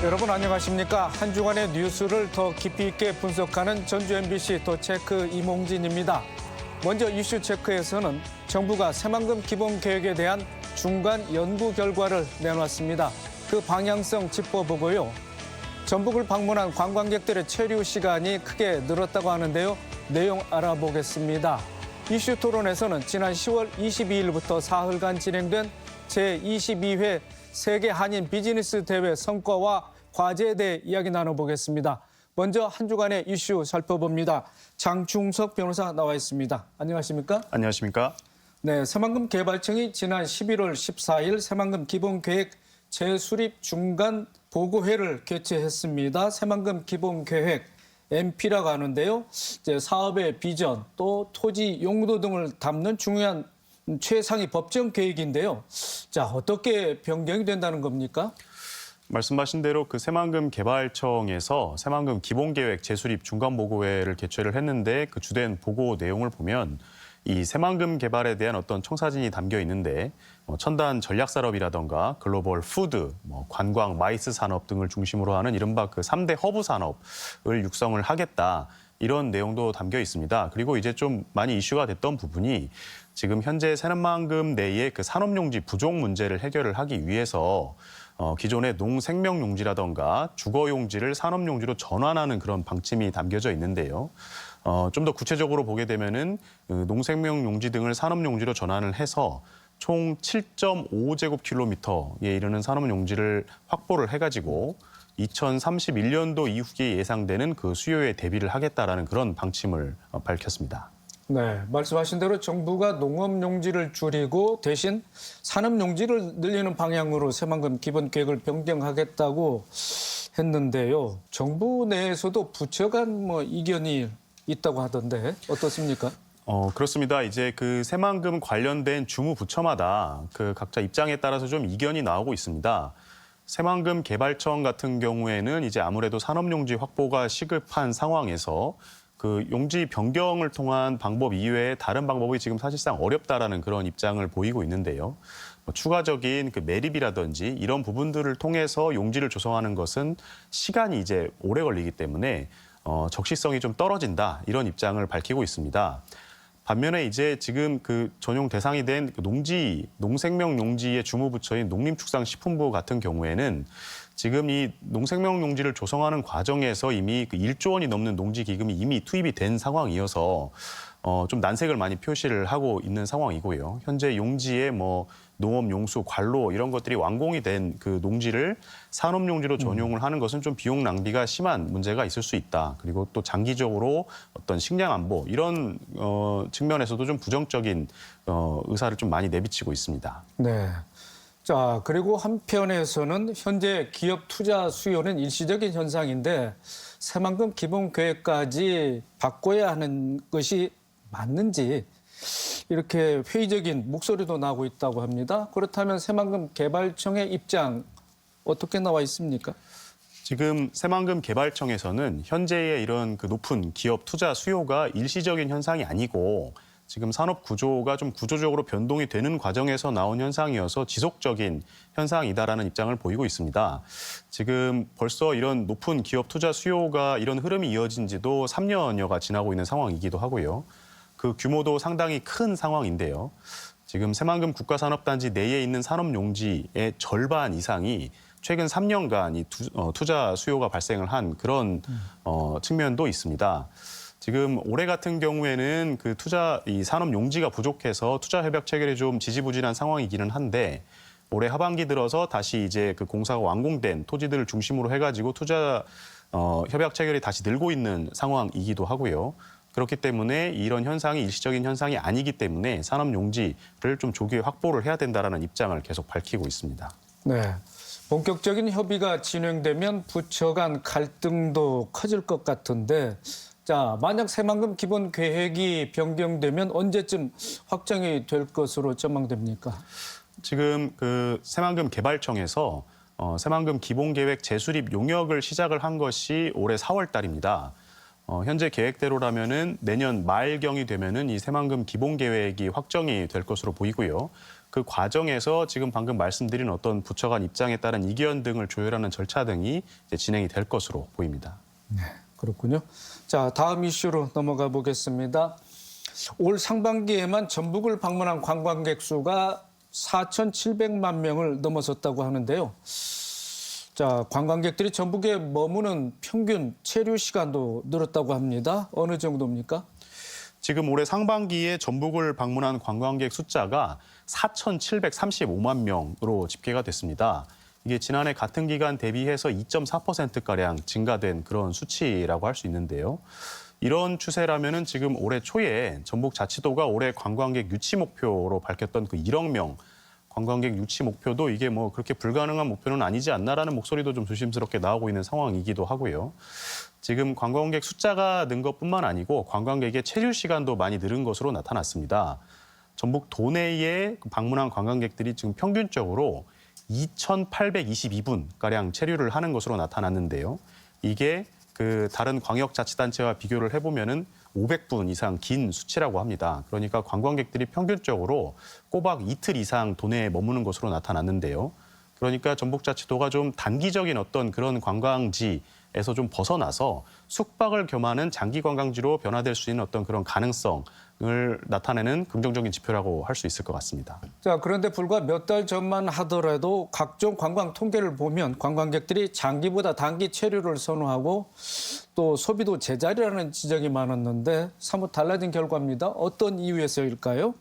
여러분 안녕하십니까? 한 주간의 뉴스를 더 깊이 있게 분석하는 전주 MBC 더체크 이몽진입니다. 먼저 이슈 체크에서는 정부가 새만금 기본계획에 대한 중간 연구 결과를 내놨습니다. 그 방향성 짚어보고요. 전북을 방문한 관광객들의 체류 시간이 크게 늘었다고 하는데요. 내용 알아보겠습니다. 이슈 토론에서는 지난 10월 22일부터 사흘간 진행된 제22회 세계 한인 비즈니스 대회 성과와 과제에 대해 이야기 나눠보겠습니다. 먼저 한 주간의 이슈 살펴봅니다. 장충석 변호사 나와 있습니다. 안녕하십니까? 안녕하십니까? 네, 새만금 개발청이 지난 11월 14일 새만금 기본계획 재수립 중간 보고회를 개최했습니다. 새만금 기본계획 MP라고 하는데요. 이제 사업의 비전 또 토지 용도 등을 담는 중요한 최상위 법정 계획인데요. 자, 어떻게 변경이 된다는 겁니까? 말씀하신 대로 그 새만금 개발청에서 새만금 기본계획 재수립 중간보고회를 개최를 했는데 그 주된 보고 내용을 보면 이 새만금 개발에 대한 어떤 청사진이 담겨 있는데 첨단 전략산업이라던가 글로벌 푸드, 관광, 마이스 산업 등을 중심으로 하는 이른바 그 3대 허브 산업을 육성을 하겠다. 이런 내용도 담겨 있습니다. 그리고 이제 좀 많이 이슈가 됐던 부분이 지금 현재 새만금 내의 그 산업용지 부족 문제를 해결을 하기 위해서 기존의 농생명용지라던가 주거용지를 산업용지로 전환하는 그런 방침이 담겨져 있는데요. 좀 더 구체적으로 보게 되면은 농생명용지 등을 산업용지로 전환을 해서 총 7.5제곱킬로미터에 이르는 산업용지를 확보를 해가지고 2031년도 이후에 예상되는 그 수요에 대비를 하겠다라는 그런 방침을 밝혔습니다. 네, 말씀하신 대로 정부가 농업용지를 줄이고 대신 산업용지를 늘리는 방향으로 새만금 기본계획을 변경하겠다고 했는데요. 정부 내에서도 부처 간 이견이 있다고 하던데 어떻습니까? 그렇습니다. 이제 그 새만금 관련된 주무부처마다 그 각자 입장에 따라서 좀 이견이 나오고 있습니다. 새만금 개발청 같은 경우에는 이제 아무래도 산업용지 확보가 시급한 상황에서 그 용지 변경을 통한 방법 이외에 다른 방법이 지금 사실상 어렵다라는 그런 입장을 보이고 있는데요. 추가적인 그 매립이라든지 이런 부분들을 통해서 용지를 조성하는 것은 시간이 이제 오래 걸리기 때문에 적시성이 좀 떨어진다 이런 입장을 밝히고 있습니다. 반면에 이제 지금 그 전용 대상이 된 농생명용지의 주무부처인 농림축산식품부 같은 경우에는 지금 이 농생명용지를 조성하는 과정에서 이미 그 1조 원이 넘는 농지기금이 이미 투입이 된 상황이어서 좀 난색을 많이 표시를 하고 있는 상황이고요. 현재 용지에 농업, 용수, 관로 이런 것들이 완공이 된 그 농지를 산업용지로 전용을 하는 것은 좀 비용 낭비가 심한 문제가 있을 수 있다. 그리고 또 장기적으로 어떤 식량 안보 이런 측면에서도 좀 부정적인 의사를 좀 많이 내비치고 있습니다. 네. 자, 그리고 한편에서는 현재 기업 투자 수요는 일시적인 현상인데 새만금 기본계획까지 바꿔야 하는 것이 맞는지 이렇게 회의적인 목소리도 나오고 있다고 합니다. 그렇다면 새만금 개발청의 입장 어떻게 나와 있습니까? 지금 새만금 개발청에서는 현재의 이런 그 높은 기업 투자 수요가 일시적인 현상이 아니고 지금 산업 구조가 좀 구조적으로 변동이 되는 과정에서 나온 현상이어서 지속적인 현상이다라는 입장을 보이고 있습니다. 지금 벌써 이런 높은 기업 투자 수요가 이런 흐름이 이어진 지도 3년여가 지나고 있는 상황이기도 하고요. 그 규모도 상당히 큰 상황인데요. 지금 새만금 국가산업단지 내에 있는 산업용지의 절반 이상이 최근 3년간 이 투자 수요가 발생을 한 그런 측면도 있습니다. 지금 올해 같은 경우에는 그 이 산업 용지가 부족해서 투자 협약 체결이 좀 지지부진한 상황이기는 한데 올해 하반기 들어서 다시 이제 그 공사가 완공된 토지들을 중심으로 해가지고 투자 협약 체결이 다시 늘고 있는 상황이기도 하고요. 그렇기 때문에 이런 현상이 일시적인 현상이 아니기 때문에 산업 용지를 좀 조기에 확보를 해야 된다라는 입장을 계속 밝히고 있습니다. 네. 본격적인 협의가 진행되면 부처 간 갈등도 커질 것 같은데 자, 만약 새만금 기본 계획이 변경되면 언제쯤 확정이 될 것으로 전망됩니까? 지금 그 새만금 개발청에서 새만금 기본 계획 재수립 용역을 시작을 한 것이 올해 4월 달입니다. 현재 계획대로라면은 내년 말경이 되면은 이 새만금 기본 계획이 확정이 될 것으로 보이고요. 그 과정에서 지금 방금 말씀드린 어떤 부처 간 입장에 따른 이견 등을 조율하는 절차 등이 이제 진행이 될 것으로 보입니다. 네, 그렇군요. 자, 다음 이슈로 넘어가 보겠습니다. 올 상반기에만 전북을 방문한 관광객 수가 4,700만 명을 넘어섰다고 하는데요. 자, 관광객들이 전북에 머무는 평균 체류 시간도 늘었다고 합니다. 어느 정도입니까? 지금 올해 상반기에 전북을 방문한 관광객 숫자가 4,735만 명으로 집계가 됐습니다. 이게 지난해 같은 기간 대비해서 2.4%가량 증가된 그런 수치라고 할 수 있는데요. 이런 추세라면은 지금 올해 초에 전북자치도가 올해 관광객 유치 목표로 밝혔던 그 1억 명 관광객 유치 목표도 이게 뭐 그렇게 불가능한 목표는 아니지 않나라는 목소리도 좀 조심스럽게 나오고 있는 상황이기도 하고요. 지금 관광객 숫자가 는 것뿐만 아니고 관광객의 체류 시간도 많이 늘은 것으로 나타났습니다. 전북 도내에 방문한 관광객들이 지금 평균적으로 2,822분가량 체류를 하는 것으로 나타났는데요. 이게 그 다른 광역자치단체와 비교를 해보면은 500분 이상 긴 수치라고 합니다. 그러니까 관광객들이 평균적으로 꼬박 이틀 이상 도내에 머무는 것으로 나타났는데요. 그러니까 전북자치도가 좀 단기적인 어떤 그런 관광지에서 좀 벗어나서 숙박을 겸하는 장기 관광지로 변화될 수 있는 어떤 그런 가능성을 나타내는 긍정적인 지표라고 할 수 있을 것 같습니다. 자, 그런데 불과 몇 달 전만 하더라도 각종 관광 통계를 보면 관광객들이 장기보다 단기 체류를 선호하고 또 소비도 제자리라는 지적이 많았는데 사뭇 달라진 결과입니다. 어떤 이유에서일까요?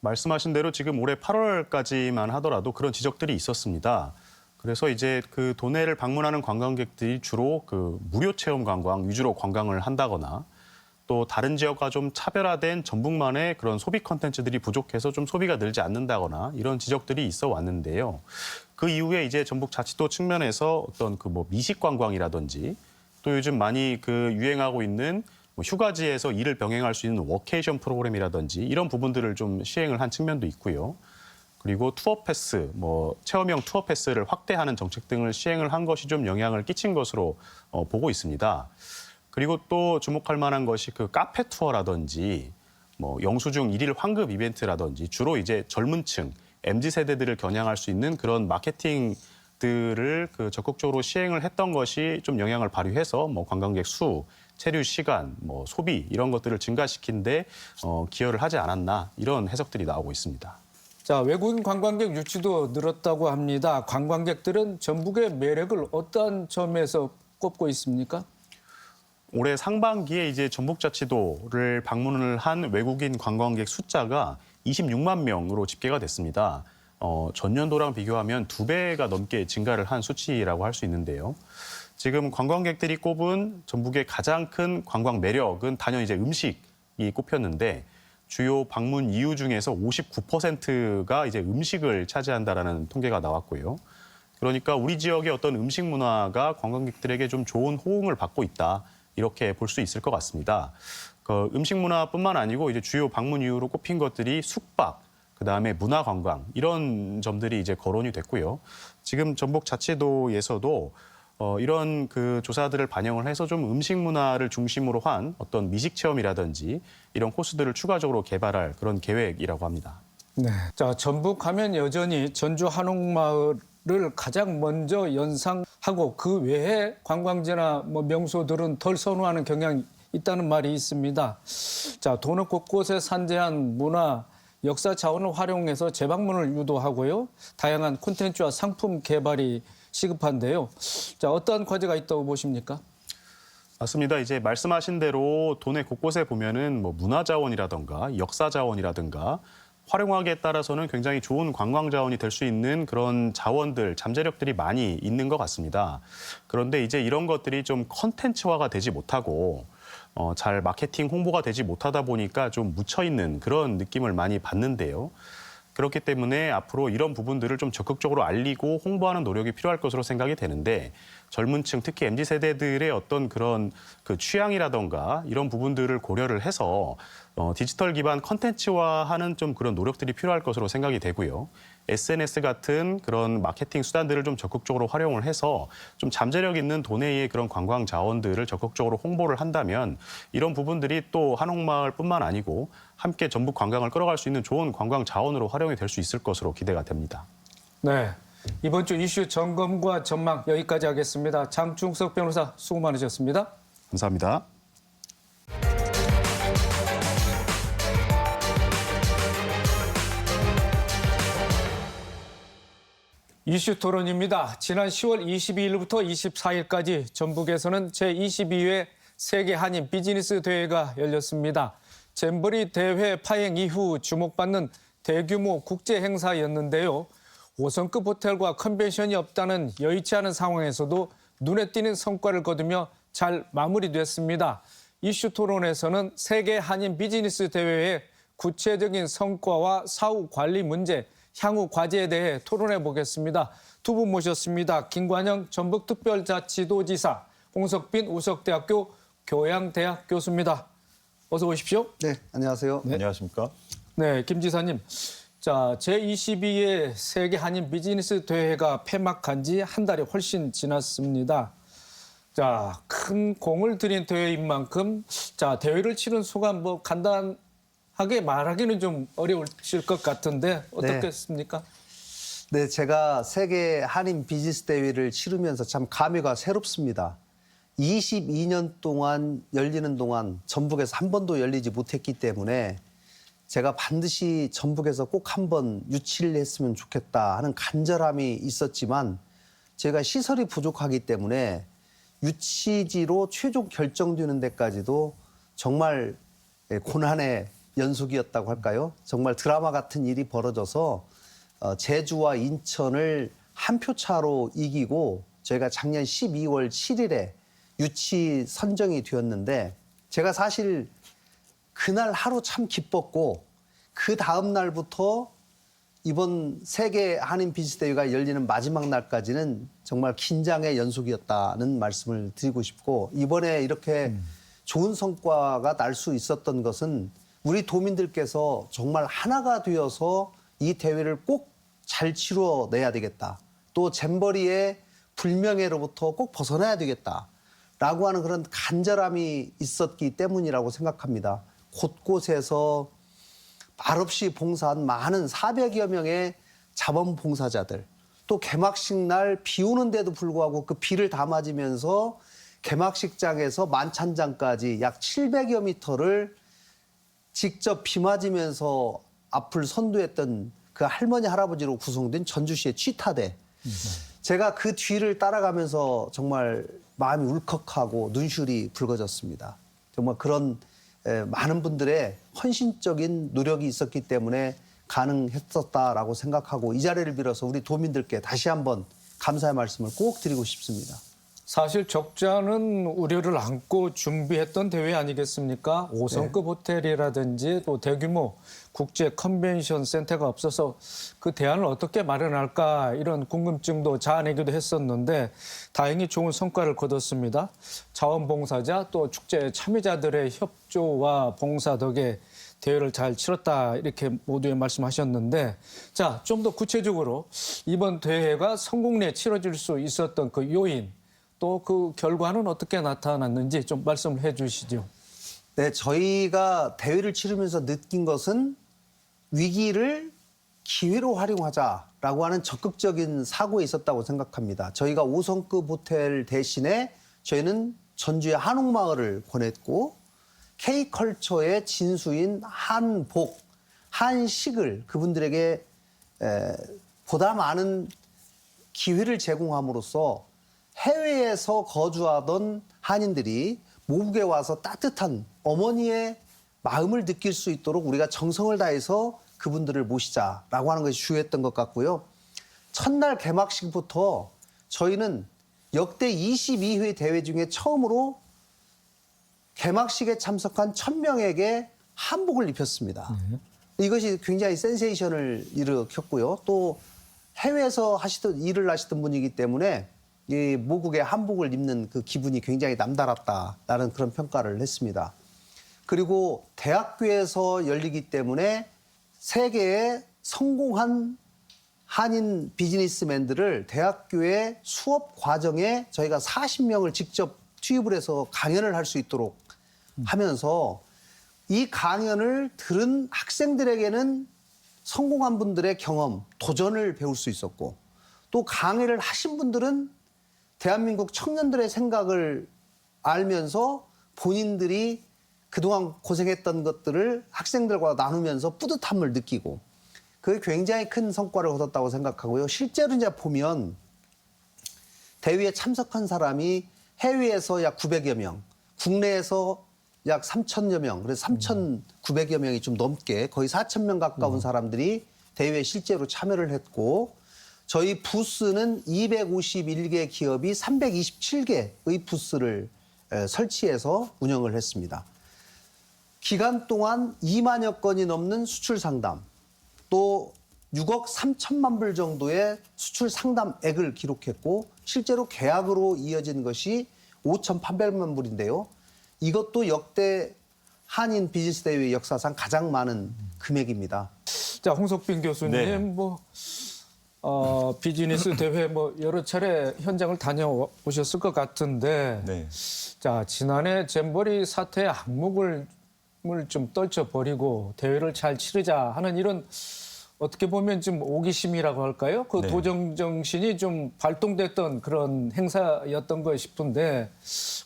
말씀하신 대로 지금 올해 8월까지만 하더라도 그런 지적들이 있었습니다. 그래서 이제 그 도내를 방문하는 관광객들이 주로 그 무료 체험 관광 위주로 관광을 한다거나 또 다른 지역과 좀 차별화된 전북만의 그런 소비 컨텐츠들이 부족해서 좀 소비가 늘지 않는다거나 이런 지적들이 있어 왔는데요. 그 이후에 이제 전북자치도 측면에서 어떤 그 뭐 미식 관광이라든지 또 요즘 많이 그 유행하고 있는 뭐 휴가지에서 일을 병행할 수 있는 워케이션 프로그램이라든지 이런 부분들을 좀 시행을 한 측면도 있고요. 그리고 투어 패스, 뭐 체험형 투어 패스를 확대하는 정책 등을 시행을 한 것이 좀 영향을 끼친 것으로 보고 있습니다. 그리고 또 주목할 만한 것이 그 카페 투어라든지 뭐 영수증 일일 환급 이벤트라든지 주로 이제 젊은 층, MZ 세대들을 겨냥할 수 있는 그런 마케팅들을 그 적극적으로 시행을 했던 것이 좀 영향을 발휘해서 뭐 관광객 수, 체류 시간, 뭐 소비 이런 것들을 증가시킨 데 기여를 하지 않았나 이런 해석들이 나오고 있습니다. 자, 외국인 관광객 유치도 늘었다고 합니다. 관광객들은 전북의 매력을 어떠한 점에서 꼽고 있습니까? 올해 상반기에 이제 전북자치도를 방문을 한 외국인 관광객 숫자가 26만 명으로 집계가 됐습니다. 전년도랑 비교하면 2배가 넘게 증가를 한 수치라고 할 수 있는데요. 지금 관광객들이 꼽은 전북의 가장 큰 관광 매력은 단연 이제 음식이 꼽혔는데 주요 방문 이유 중에서 59%가 이제 음식을 차지한다라는 통계가 나왔고요. 그러니까 우리 지역의 어떤 음식 문화가 관광객들에게 좀 좋은 호응을 받고 있다. 이렇게 볼 수 있을 것 같습니다. 그 음식 문화뿐만 아니고 이제 주요 방문 이유로 꼽힌 것들이 숙박, 그다음에 문화 관광 이런 점들이 이제 거론이 됐고요. 지금 전북자치도에서도 이런 그 조사들을 반영을 해서 좀 음식 문화를 중심으로 한 어떤 미식 체험이라든지 이런 코스들을 추가적으로 개발할 그런 계획이라고 합니다. 네. 자, 전북 하면 여전히 전주 한옥마을을 가장 먼저 연상하고 그 외에 관광지나 뭐 명소들은 덜 선호하는 경향이 있다는 말이 있습니다. 자, 도내 곳곳에 산재한 문화, 역사 자원을 활용해서 재방문을 유도하고요. 다양한 콘텐츠와 상품 개발이 시급한데요. 자, 어떠한 과제가 있다고 보십니까? 맞습니다. 이제 말씀하신 대로 도내 곳곳에 보면은 뭐 문화 자원이라든가 역사 자원이라든가 활용하기에 따라서는 굉장히 좋은 관광 자원이 될 수 있는 그런 자원들, 잠재력들이 많이 있는 것 같습니다. 그런데 이제 이런 것들이 좀 컨텐츠화가 되지 못하고 잘 마케팅 홍보가 되지 못하다 보니까 좀 묻혀 있는 그런 느낌을 많이 받는데요. 그렇기 때문에 앞으로 이런 부분들을 좀 적극적으로 알리고 홍보하는 노력이 필요할 것으로 생각이 되는데 젊은 층, 특히 MZ 세대들의 어떤 그런 그 취향이라던가 이런 부분들을 고려를 해서 디지털 기반 컨텐츠화하는 좀 그런 노력들이 필요할 것으로 생각이 되고요. SNS 같은 그런 마케팅 수단들을 좀 적극적으로 활용을 해서 좀 잠재력 있는 도내의 그런 관광 자원들을 적극적으로 홍보를 한다면 이런 부분들이 또 한옥마을뿐만 아니고 함께 전북 관광을 끌어갈 수 있는 좋은 관광 자원으로 활용이 될 수 있을 것으로 기대가 됩니다. 네. 이번 주 이슈 점검과 전망 여기까지 하겠습니다. 장충석 변호사 수고 많으셨습니다. 감사합니다. 이슈 토론입니다. 지난 10월 22일부터 24일까지 전북에서는 제22회 세계 한인 비즈니스 대회가 열렸습니다. 잼버리 대회 파행 이후 주목받는 대규모 국제 행사였는데요. 5성급 호텔과 컨벤션이 없다는 여의치 않은 상황에서도 눈에 띄는 성과를 거두며 잘 마무리됐습니다. 이슈 토론에서는 세계 한인 비즈니스 대회의 구체적인 성과와 사후 관리 문제, 향후 과제에 대해 토론해 보겠습니다. 두 분 모셨습니다. 김관영 전북특별자치도지사, 홍석빈 우석대학교 교양대학 교수입니다. 어서 오십시오. 네, 안녕하세요. 네. 안녕하십니까? 네, 김 지사님. 자, 제22회 세계 한인 비즈니스 대회가 폐막한 지 한 달이 훨씬 지났습니다. 자, 큰 공을 들인 대회인 만큼 자, 대회를 치른 소감 뭐 간단하게 말하기는 좀 어려우실 것 같은데 어떻겠습니까? 네, 제가 세계 한인 비즈니스 대회를 치르면서 참 감회가 새롭습니다. 22년 동안 열리는 동안 전북에서 한 번도 열리지 못했기 때문에 제가 반드시 전북에서 꼭 한번 유치를 했으면 좋겠다 하는 간절함이 있었지만 제가 시설이 부족하기 때문에 유치지로 최종 결정되는 데까지도 정말 고난의 연속이었다고 할까요? 정말 드라마 같은 일이 벌어져서 제주와 인천을 한 표 차로 이기고 저희가 작년 12월 7일에 유치 선정이 되었는데 제가 사실 그날 하루 참 기뻤고 그 다음 날부터 이번 세계 한인 비즈니스 대회가 열리는 마지막 날까지는 정말 긴장의 연속이었다는 말씀을 드리고 싶고 이번에 이렇게 좋은 성과가 날 수 있었던 것은 우리 도민들께서 정말 하나가 되어서 이 대회를 꼭 잘 치러내야 되겠다. 또 잼버리의 불명예로부터 꼭 벗어나야 되겠다라고 하는 그런 간절함이 있었기 때문이라고 생각합니다. 곳곳에서 말없이 봉사한 많은 400여 명의 자원봉사자들, 또 개막식 날 비 오는데도 불구하고 그 비를 다 맞으면서 개막식장에서 만찬장까지 약 700여 미터를 직접 비 맞으면서 앞을 선도했던 그 할머니 할아버지로 구성된 전주시의 취타대. 제가 그 뒤를 따라가면서 정말 마음이 울컥하고 눈시울이 붉어졌습니다. 정말 그런 많은 분들의 헌신적인 노력이 있었기 때문에 가능했었다라고 생각하고 이 자리를 빌어서 우리 도민들께 다시 한번 감사의 말씀을 꼭 드리고 싶습니다. 사실 적지 않은 우려를 안고 준비했던 대회 아니겠습니까? 5성급 호텔이라든지 또 대규모 국제 컨벤션 센터가 없어서 그 대안을 어떻게 마련할까 이런 궁금증도 자아내기도 했었는데 다행히 좋은 성과를 거뒀습니다. 자원봉사자 또 축제 참여자들의 협조와 봉사 덕에 대회를 잘 치렀다 이렇게 모두에 말씀하셨는데 자, 좀 더 구체적으로 이번 대회가 성공리에 치러질 수 있었던 그 요인 또 그 결과는 어떻게 나타났는지 좀 말씀을 해 주시죠. 네, 저희가 대회를 치르면서 느낀 것은 위기를 기회로 활용하자라고 하는 적극적인 사고에 있었다고 생각합니다. 저희가 5성급 호텔 대신에 저희는 전주의 한옥마을을 권했고 K컬처의 진수인 한복, 한식을 그분들에게 보다 많은 기회를 제공함으로써 해외에서 거주하던 한인들이 모국에 와서 따뜻한 어머니의 마음을 느낄 수 있도록 우리가 정성을 다해서 그분들을 모시자라고 하는 것이 주요했던 것 같고요. 첫날 개막식부터 저희는 역대 22회 대회 중에 처음으로 개막식에 참석한 1000명에게 한복을 입혔습니다. 이것이 굉장히 센세이션을 일으켰고요. 또 해외에서 일을 하시던 분이기 때문에 이 모국의 한복을 입는 그 기분이 굉장히 남다랐다라는 그런 평가를 했습니다. 그리고 대학교에서 열리기 때문에 세계의 성공한 한인 비즈니스맨들을 대학교의 수업 과정에 저희가 40명을 직접 투입을 해서 강연을 할 수 있도록 하면서 이 강연을 들은 학생들에게는 성공한 분들의 경험, 도전을 배울 수 있었고 또 강의를 하신 분들은 대한민국 청년들의 생각을 알면서 본인들이 그동안 고생했던 것들을 학생들과 나누면서 뿌듯함을 느끼고 그게 굉장히 큰 성과를 거뒀다고 생각하고요. 실제로 이제 보면 대회에 참석한 사람이 해외에서 약 900여 명, 국내에서 약 3,000여 명, 그래서 3,900여 명이 좀 넘게 거의 4,000명 가까운 사람들이 대회에 실제로 참여를 했고 저희 부스는 251개 기업이 327개의 부스를 설치해서 운영을 했습니다. 기간 동안 2만여 건이 넘는 수출 상담, 또 6억 3천만 불 정도의 수출 상담액을 기록했고 실제로 계약으로 이어진 것이 5,800만 불인데요. 이것도 역대 한인 비즈니스 대회 역사상 가장 많은 금액입니다. 자, 홍석빈 교수님, 네. 비즈니스 대회 여러 차례 현장을 다녀오셨을 것 같은데, 네. 자, 지난해 잼버리 사태의 악몽을 좀 떨쳐버리고 대회를 잘 치르자 하는 이런 어떻게 보면 좀 오기심이라고 할까요? 그 네. 도전 정신이 좀 발동됐던 그런 행사였던 거 싶은데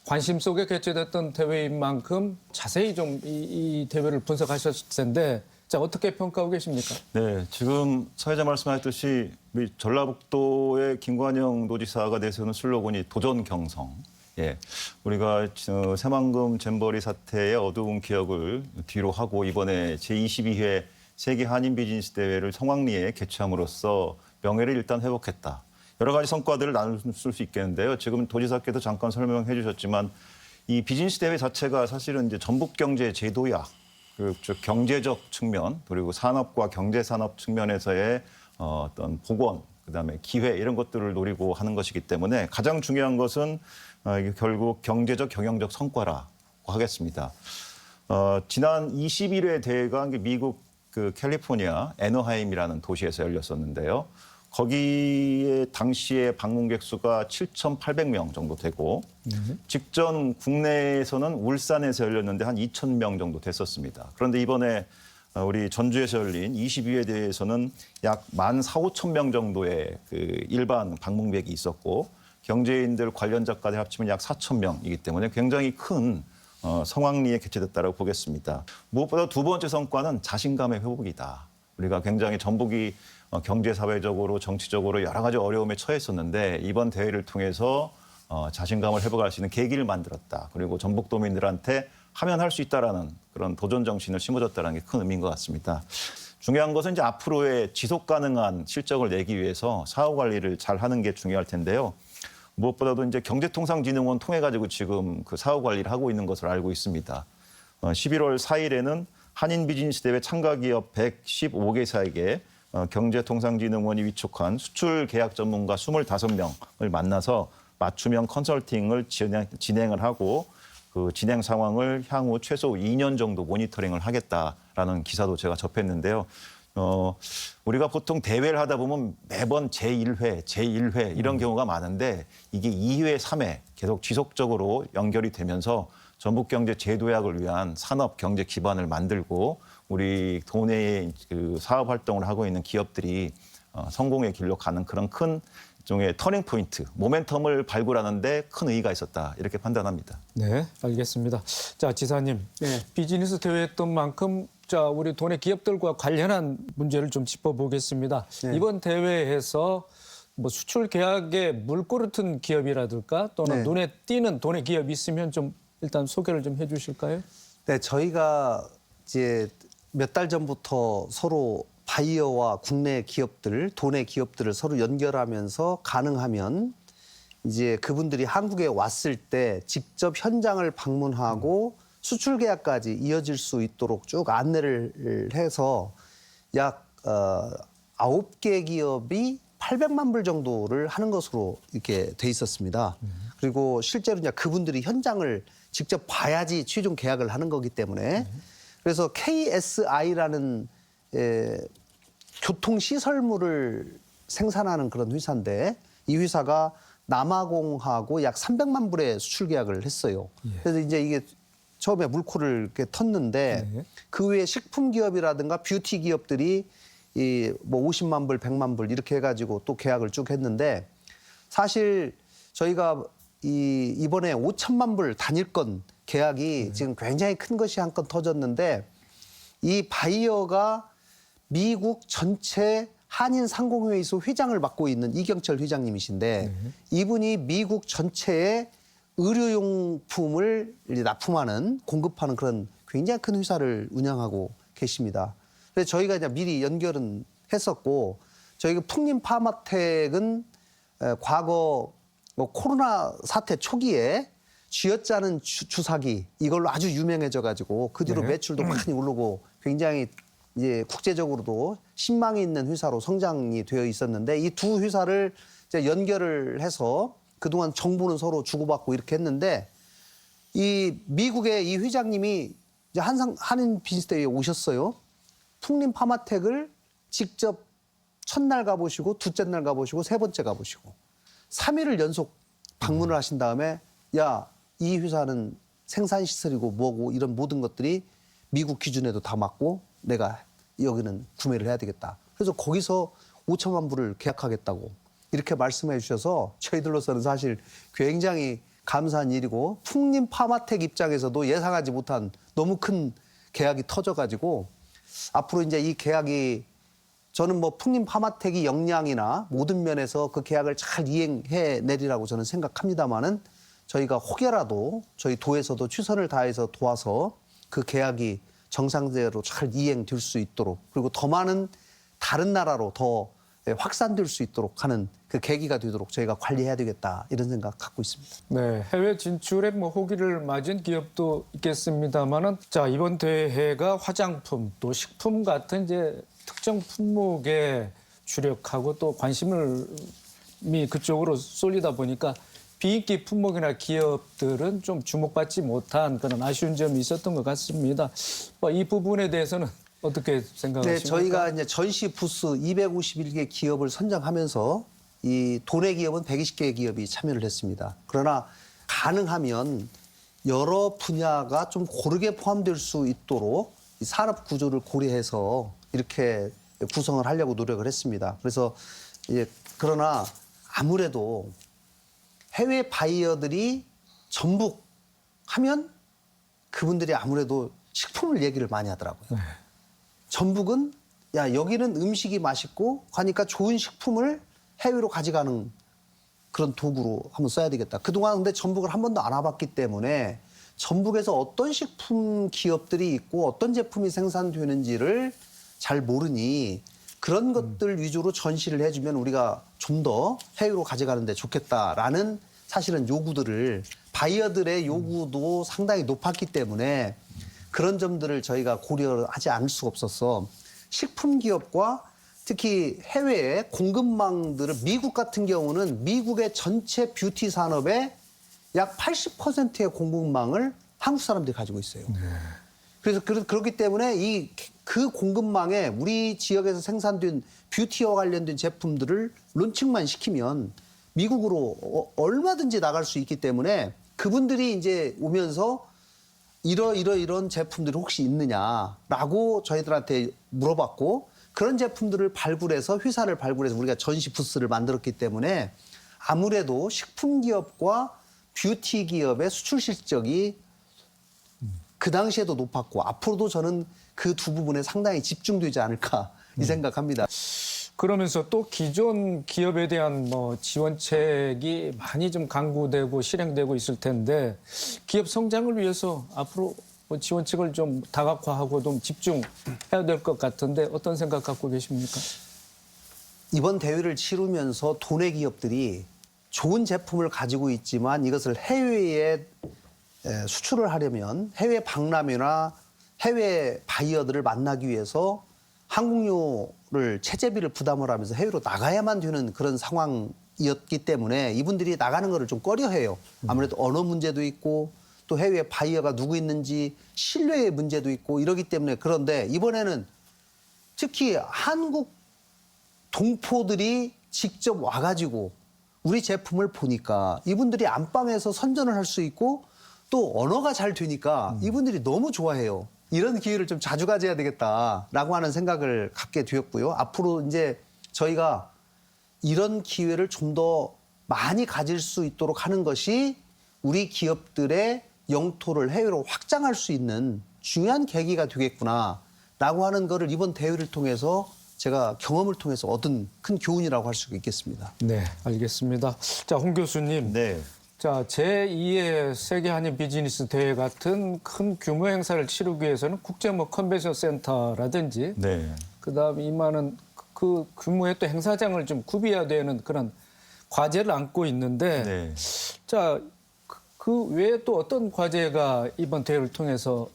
관심 속에 개최됐던 대회인 만큼 자세히 좀 이 대회를 분석하셨을 텐데 자, 어떻게 평가하고 계십니까? 네, 지금 사회자 말씀하셨듯이 우리 전라북도의 김관영 도지사가 내세우는 슬로건이 도전 경성. 예, 우리가 새만금 잼버리 사태의 어두운 기억을 뒤로 하고 이번에 제22회 세계 한인 비즈니스 대회를 성황리에 개최함으로써 명예를 일단 회복했다. 여러 가지 성과들을 나눌 수 있겠는데요. 지금 도지사께서 잠깐 설명해 주셨지만 이 비즈니스 대회 자체가 사실은 이제 전북 경제 제도약, 즉 경제적 측면 그리고 산업과 경제산업 측면에서의 어떤 복원, 그다음에 기회 이런 것들을 노리고 하는 것이기 때문에 가장 중요한 것은 이게 결국 경제적 경영적 성과라고 하겠습니다. 지난 21회 대회가 미국 그 캘리포니아 애너하임이라는 도시에서 열렸었는데요. 거기에 당시에 방문객 수가 7,800명 정도 되고 직전 국내에서는 울산에서 열렸는데 한 2,000명 정도 됐었습니다. 그런데 이번에 우리 전주에서 열린 22회 대회에서는 약 14,500명 정도의 그 일반 방문객이 있었고 경제인들 관련자까지 합치면 약 4,000명이기 때문에 굉장히 큰 성황리에 개최됐다고 보겠습니다. 무엇보다 두 번째 성과는 자신감의 회복이다. 우리가 굉장히 전북이 경제, 사회적으로, 정치적으로 여러 가지 어려움에 처했었는데 이번 대회를 통해서 자신감을 회복할 수 있는 계기를 만들었다. 그리고 전북도민들한테 하면 할 수 있다라는 그런 도전 정신을 심어줬다는 게 큰 의미인 것 같습니다. 중요한 것은 이제 앞으로의 지속 가능한 실적을 내기 위해서 사후 관리를 잘 하는 게 중요할 텐데요. 무엇보다도 이제 경제통상진흥원 통해 가지고 지금 그 사후 관리를 하고 있는 것을 알고 있습니다. 11월 4일에는 한인 비즈니스 대회 참가 기업 115개사에게 경제통상진흥원이 위촉한 수출 계약 전문가 25명을 만나서 맞춤형 컨설팅을 진행을 하고 그 진행 상황을 향후 최소 2년 정도 모니터링을 하겠다라는 기사도 제가 접했는데요. 우리가 보통 대회를 하다 보면 매번 제1회 이런 경우가 많은데 이게 2회, 3회 계속 지속적으로 연결이 되면서 전북경제 제도약을 위한 산업 경제 기반을 만들고 우리 도내에 그 사업 활동을 하고 있는 기업들이 성공의 길로 가는 그런 큰 종의 터닝 포인트, 모멘텀을 발굴하는데 큰 의의가 있었다 이렇게 판단합니다. 네, 알겠습니다. 자, 지사님, 비즈니스 대회였던 만큼 자, 우리 도내 기업들과 관련한 문제를 좀 짚어보겠습니다. 네. 이번 대회에서 수출 계약에 물꼬를 튼 기업이라든가 또는 네. 눈에 띄는 도내 기업이 있으면 좀 일단 소개를 좀 해주실까요? 네, 저희가 이제 몇 달 전부터 서로 바이어와 국내 기업들, 도내 기업들을 서로 연결하면서 가능하면 이제 그분들이 한국에 왔을 때 직접 현장을 방문하고 수출 계약까지 이어질 수 있도록 쭉 안내를 해서 약 9개 기업이 800만 불 정도를 하는 것으로 이렇게 돼 있었습니다. 그리고 실제로 이제 그분들이 현장을 직접 봐야지 최종 계약을 하는 거기 때문에 그래서 KSI라는 교통시설물을 생산하는 그런 회사인데 이 회사가 남아공하고 약 300만 불의 수출 계약을 했어요. 그래서 이제 이게 처음에 물꼬를 이렇게 텄는데 그 외에 식품 기업이라든가 뷰티 기업들이 이 뭐 50만 불, 100만 불 이렇게 해가지고 또 계약을 쭉 했는데 사실 저희가 이번에 5천만 불 단일건 계약이 지금 굉장히 큰 것이 한 건 터졌는데 이 바이어가 미국 전체 한인 상공회의소 회장을 맡고 있는 이경철 회장님이신데 이분이 미국 전체에 의료용품을 납품하는 공급하는 그런 굉장히 큰 회사를 운영하고 계십니다. 그래서 저희가 이제 미리 연결은 했었고 저희가 풍림 파마텍은 과거 뭐 코로나 사태 초기에 쥐어짜는 주사기 이걸로 아주 유명해져 가지고 그 뒤로 매출도 많이 오르고 굉장히 이제 국제적으로도 신망이 있는 회사로 성장이 되어 있었는데 이 두 회사를 이제 연결을 해서 그동안 정보는 서로 주고받고 이렇게 했는데 이 미국의 이 회장님이 이제 한인 비즈니스데이에 오셨어요. 풍림 파마텍을 직접 첫날 가보시고 둘째 날 가보시고 세 번째 가보시고 3일을 연속 방문을 하신 다음에 야, 이 회사는 생산시설이고 뭐고 이런 모든 것들이 미국 기준에도 다 맞고 내가 여기는 구매를 해야 되겠다. 그래서 거기서 5천만 불을 계약하겠다고 이렇게 말씀해 주셔서 저희들로서는 사실 굉장히 감사한 일이고 풍림 파마텍 입장에서도 예상하지 못한 너무 큰 계약이 터져가지고 앞으로 이제 이 계약이 저는 뭐 풍림 파마텍이 역량이나 모든 면에서 그 계약을 잘 이행해 내리라고 저는 생각합니다만은 저희가 혹여라도 저희 도에서도 최선을 다해서 도와서 그 계약이 정상대로 잘 이행될 수 있도록 그리고 더 많은 다른 나라로 더 확산될 수 있도록 하는 그 계기가 되도록 저희가 관리해야 되겠다 이런 생각 갖고 있습니다. 네, 해외 진출에 뭐 호기를 맞은 기업도 있겠습니다만은 자 이번 대회가 화장품 또 식품 같은 이제 특정 품목에 주력하고 또 관심을 그쪽으로 쏠리다 보니까 비인기 품목이나 기업들은 좀 주목받지 못한 그런 아쉬운 점이 있었던 것 같습니다. 이 부분에 대해서는 어떻게 생각하십니까? 네, 저희가 이제 전시 부스 251개 기업을 선정하면서 이 도내 기업은 120개 기업이 참여를 했습니다. 그러나 가능하면 여러 분야가 좀 고르게 포함될 수 있도록 이 산업 구조를 고려해서 이렇게 구성을 하려고 노력을 했습니다. 그래서 그러나 아무래도 해외 바이어들이 전북 하면 그분들이 아무래도 식품을 얘기를 많이 하더라고요. 전북은 야 여기는 음식이 맛있고 가니까 좋은 식품을 해외로 가져가는 그런 도구로 한번 써야 되겠다. 그동안 근데 전북을 한 번도 안 와봤기 때문에 전북에서 어떤 식품 기업들이 있고 어떤 제품이 생산되는지를 잘 모르니 그런 것들 위주로 전시를 해주면 우리가 좀 더 해외로 가져가는 데 좋겠다라는 사실은 요구들을 바이어들의 요구도 상당히 높았기 때문에 그런 점들을 저희가 고려하지 않을 수가 없어서 식품 기업과 특히 해외의 공급망들을 미국 같은 경우는 미국의 전체 뷰티 산업의 약 80%의 공급망을 한국 사람들이 가지고 있어요. 그래서 그렇기 때문에 그 공급망에 우리 지역에서 생산된 뷰티와 관련된 제품들을 론칭만 시키면 미국으로 얼마든지 나갈 수 있기 때문에 그분들이 이제 오면서 이런 제품들이 혹시 있느냐라고 저희들한테 물어봤고 그런 제품들을 발굴해서 회사를 발굴해서 우리가 전시 부스를 만들었기 때문에 아무래도 식품 기업과 뷰티 기업의 수출 실적이 그 당시에도 높았고 앞으로도 저는 그 두 부분에 상당히 집중되지 않을까 이 생각합니다. 그러면서 또 기존 기업에 대한 뭐 지원책이 많이 좀 강구되고 실행되고 있을 텐데 기업 성장을 위해서 앞으로 뭐 지원책을 좀 다각화하고 좀 집중해야 될 것 같은데 어떤 생각 갖고 계십니까? 이번 대회를 치르면서 도내 기업들이 좋은 제품을 가지고 있지만 이것을 해외에 수출을 하려면 해외 박람회나 해외 바이어들을 만나기 위해서 항공료를 체재비를 부담을 하면서 해외로 나가야만 되는 그런 상황이었기 때문에 이분들이 나가는 거를 좀 꺼려해요. 아무래도 언어 문제도 있고 또 해외 바이어가 누구 있는지 신뢰의 문제도 있고 이러기 때문에 그런데 이번에는 특히 한국 동포들이 직접 와가지고 우리 제품을 보니까 이분들이 안방에서 선전을 할 수 있고 또 언어가 잘 되니까 이분들이 너무 좋아해요. 이런 기회를 좀 자주 가져야 되겠다라고 하는 생각을 갖게 되었고요. 앞으로 이제 저희가 이런 기회를 좀 더 많이 가질 수 있도록 하는 것이 우리 기업들의 영토를 해외로 확장할 수 있는 중요한 계기가 되겠구나라고 하는 거를 이번 대회를 통해서 제가 경험을 통해서 얻은 큰 교훈이라고 할 수 있겠습니다. 네, 알겠습니다. 자, 홍 교수님. 네. 자, 제2의 세계 한인 비즈니스 대회 같은 큰 규모 행사를 치르기 위해서는 국제 컨벤션 센터라든지 네. 그다음에 이만한 그 규모의 또 행사장을 좀 구비해야 되는 그런 과제를 안고 있는데 네. 자, 그 외에 또 어떤 과제가 이번 대회를 통해서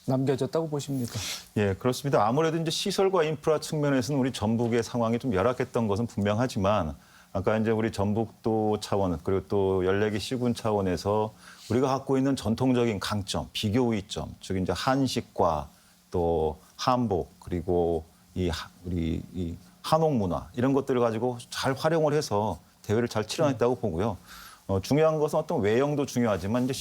남겨졌다고 보십니까? 예, 그렇습니다. 아무래도 이제 시설과 인프라 측면에서는 우리 전북의 상황이 좀 열악했던 것은 분명하지만 아까 이제 우리 전북도 차원 그리고 또 14개 시군 차원에서 우리가 갖고 있는 전통적인 강점, 비교 우위점, 즉 이제 한식과 또 한복 그리고 우리 한옥 문화 이런 것들을 가지고 잘 활용을 해서 대회를 잘 치러냈다고 보고요. 중요한 것은 어떤 외형도 중요하지만 이제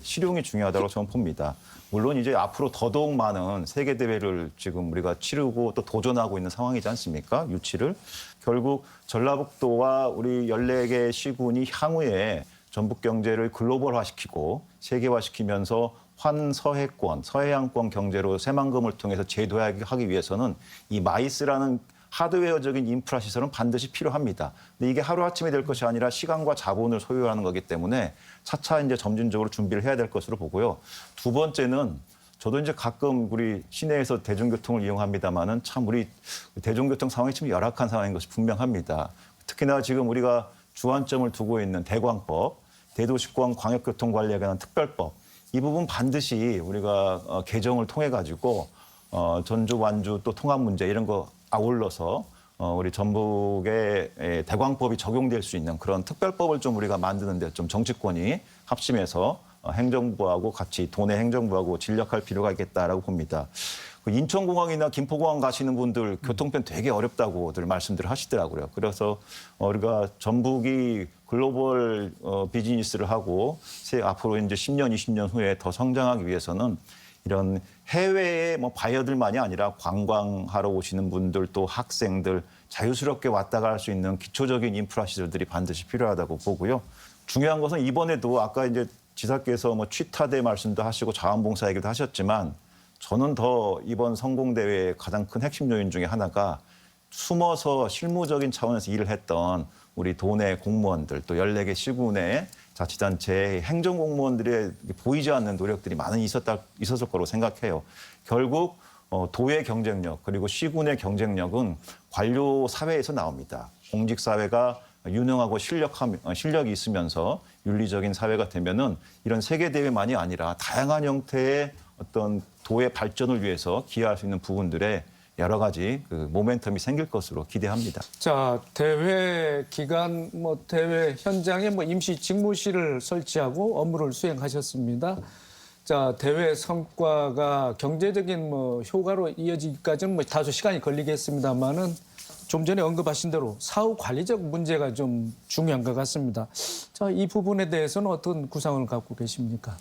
실용이 중요하다고 저는 봅니다. 물론 이제 앞으로 더더욱 많은 세계 대회를 지금 우리가 치르고 또 도전하고 있는 상황이지 않습니까? 유치를. 결국 전라북도와 우리 14개 시군이 향후에 전북 경제를 글로벌화시키고 세계화시키면서 환서해권, 서해안권 경제로 새만금을 통해서 재도약하기 위해서는 이 마이스라는 하드웨어적인 인프라 시설은 반드시 필요합니다. 근데 이게 하루아침에 될 것이 아니라 시간과 자본을 소요하는 거기 때문에 차차 이제 점진적으로 준비를 해야 될 것으로 보고요. 두 번째는 저도 이제 가끔 우리 시내에서 대중교통을 이용합니다만은 참 우리 대중교통 상황이 좀 열악한 상황인 것이 분명합니다. 특히나 지금 우리가 주안점을 두고 있는 대광법, 대도시권 광역교통관리에 관한 특별법 이 부분 반드시 우리가 개정을 통해 가지고 전주, 완주 또 통합 문제 이런 거 아울러서 우리 전북의 대광법이 적용될 수 있는 그런 특별법을 좀 우리가 만드는데 좀 정치권이 합심해서 행정부하고 같이 도내 행정부하고 진력할 필요가 있겠다라고 봅니다. 인천공항이나 김포공항 가시는 분들 교통편 되게 어렵다고들 말씀들을 하시더라고요. 그래서 우리가 전북이 글로벌 비즈니스를 하고 앞으로 이제 10년, 20년 후에 더 성장하기 위해서는 이런 해외의 바이어들만이 아니라 관광하러 오시는 분들 또 학생들 자유스럽게 왔다 갈 수 있는 기초적인 인프라 시설들이 반드시 필요하다고 보고요. 중요한 것은 이번에도 아까 이제 지사께서 취타대 말씀도 하시고 자원봉사 얘기도 하셨지만 저는 더 이번 성공대회의 가장 큰 핵심 요인 중에 하나가 숨어서 실무적인 차원에서 일을 했던 우리 도내 공무원들 또 14개 시군의 자치단체의 행정공무원들의 보이지 않는 노력들이 많이 있었을 거로 생각해요. 결국 도의 경쟁력 그리고 시군의 경쟁력은 관료 사회에서 나옵니다. 공직사회가 유능하고 실력이 있으면서 윤리적인 사회가 되면은 이런 세계대회만이 아니라 다양한 형태의 어떤 도의 발전을 위해서 기여할 수 있는 부분들에 여러 가지 그 모멘텀이 생길 것으로 기대합니다. 자, 대회 기간 대회 현장에 임시 직무실을 설치하고 업무를 수행하셨습니다. 자, 대회 성과가 경제적인 효과로 이어지기까지는 다소 시간이 걸리겠습니다만은 좀 전에 언급하신 대로 사후 관리적 문제가 좀 중요한 것 같습니다. 자, 이 부분에 대해서는 어떤 구상을 갖고 계십니까?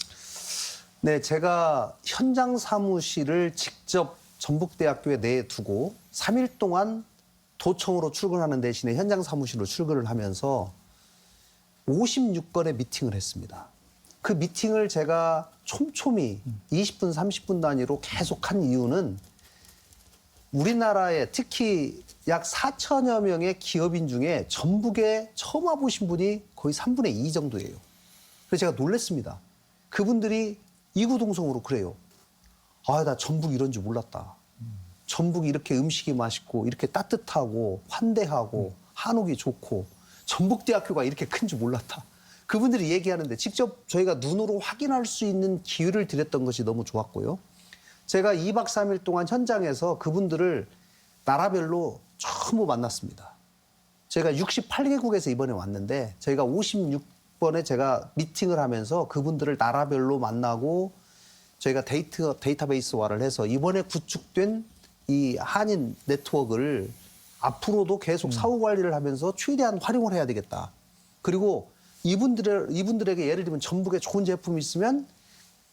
네, 제가 현장 사무실을 직접 전북대학교에 내두고 3일 동안 도청으로 출근하는 대신에 현장 사무실로 출근을 하면서 56건의 미팅을 했습니다. 그 미팅을 제가 촘촘히 20분, 30분 단위로 계속 한 이유는 우리나라에 특히 약 4천여 명의 기업인 중에 전북에 처음 와보신 분이 거의 3분의 2 정도예요. 그래서 제가 놀랐습니다. 그분들이 이구동성으로 그래요. 아, 나 전북 이런 줄 몰랐다. 전북이 이렇게 음식이 맛있고 이렇게 따뜻하고 환대하고 한옥이 좋고 전북대학교가 이렇게 큰 줄 몰랐다. 그분들이 얘기하는데 직접 저희가 눈으로 확인할 수 있는 기회를 드렸던 것이 너무 좋았고요. 제가 2박 3일 동안 현장에서 그분들을 나라별로 전부 만났습니다. 제가 68개국에서 이번에 왔는데 저희가 번에 제가 미팅을 하면서 그분들을 나라별로 만나고 저희가 데이터베이스화를 해서 이번에 구축된 이 한인 네트워크를 앞으로도 계속 사후 관리를 하면서 최대한 활용을 해야 되겠다. 그리고 이분들에게 예를 들면 전북에 좋은 제품이 있으면